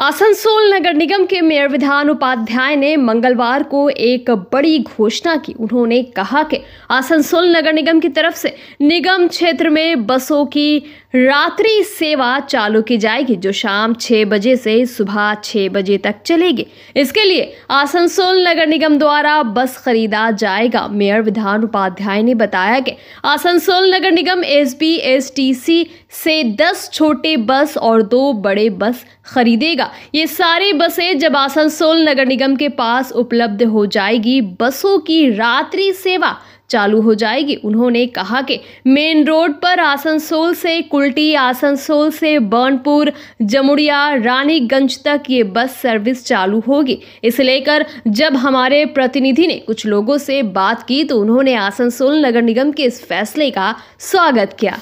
आसनसोल नगर निगम के मेयर विधान उपाध्याय ने मंगलवार को एक बड़ी घोषणा की। उन्होंने कहा कि आसनसोल नगर निगम की तरफ से निगम क्षेत्र में बसों की रात्रि सेवा चालू की जाएगी, जो शाम 6 बजे से सुबह 6 बजे तक चलेगी। इसके लिए आसनसोल नगर निगम द्वारा बस खरीदा जाएगा। मेयर विधान उपाध्याय ने बताया कि आसनसोल नगर निगम SBSTC से 10 छोटे बस और 2 बड़े बस खरीदेगा। ये सारी बसें जब आसनसोल नगर निगम के पास उपलब्ध हो जाएगी, बसों की रात्रि सेवा चालू हो जाएगी। उन्होंने कहा कि मेन रोड पर आसनसोल से कुल्टी, आसनसोल से बर्नपुर, जमुड़िया, रानीगंज तक ये बस सर्विस चालू होगी। इसे लेकर जब हमारे प्रतिनिधि ने कुछ लोगों से बात की तो उन्होंने आसनसोल नगर निगम के इस फैसले का स्वागत किया।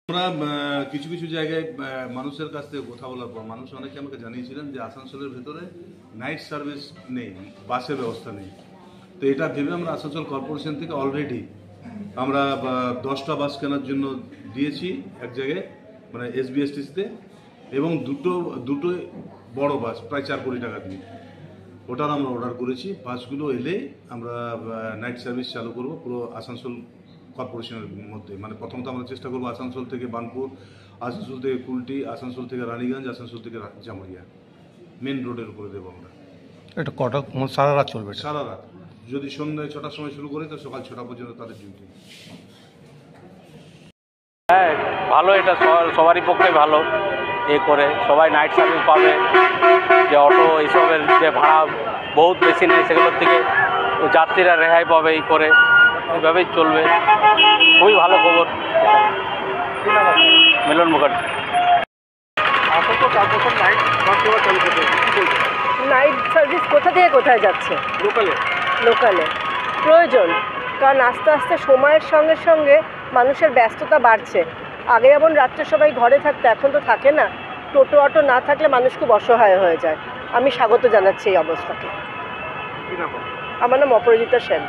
আমরা কিছু কিছু জায়গায় মানুষের কাছ থেকে কথা বলার পর মানুষ অনেকে আমাকে জানিয়েছিলেন যে আসানসোলের ভেতরে নাইট সার্ভিস নেই, বাসের ব্যবস্থা নেই। তো এটা ভেবে আমরা আসানসোল কর্পোরেশন থেকে অলরেডি আমরা 10টা বাস কেনার জন্য দিয়েছি এক জায়গায়, মানে SBSTC-তে, এবং দুটো বড় বাস প্রায় 4 কোটি টাকা দিয়ে ওটার আমরা অর্ডার করেছি। বাসগুলো এলে আমরা নাইট সার্ভিস চালু করব পুরো আসানসোল কর্পোরেশনের মধ্যে। মানে প্রথমত আমরা চেষ্টা করবো আসানসোল থেকে বার্নপুর, আসানসোল থেকে কুলটি, আসানসোল থেকে রানীগঞ্জ, আসানসোল থেকে জামুরিয়া, মেন রোডের উপরে দেবো আমরা। এটা কটা সারা রাত চলবে? সারা রাত। যদি সন্ধ্যে 6টার সময় শুরু করি তো সকাল 6টা পর্যন্ত তাদের ডিউটি। হ্যাঁ, ভালো, এটা সবারই পক্ষে ভালো। করে সবাই নাইট সার্ভিস পাবে, যে অটো এইসবের যে ভাড়া বহুত বেশি নেই সেগুলোর থেকে যাত্রীরা রেহাই পাবে। করে এইভাবেই চলবে। খুবই ভালো খবর। মিলন মুখার্জি। নাইট সার্ভিস কোথা থেকে কোথায় যাচ্ছে? লোকালে প্রয়োজন, কারণ আস্তে আস্তে সময়ের সঙ্গে সঙ্গে মানুষের ব্যস্ততা বাড়ছে। আগে যেমন রাত্রে সবাই ঘরে থাকতো, এখন তো থাকে না। টোটো অটো না থাকলে মানুষ খুব অসহায় হয়ে যায়। আমি স্বাগত জানাচ্ছি এই অবস্থাকে। আমার নাম অপরাজিতা সেন।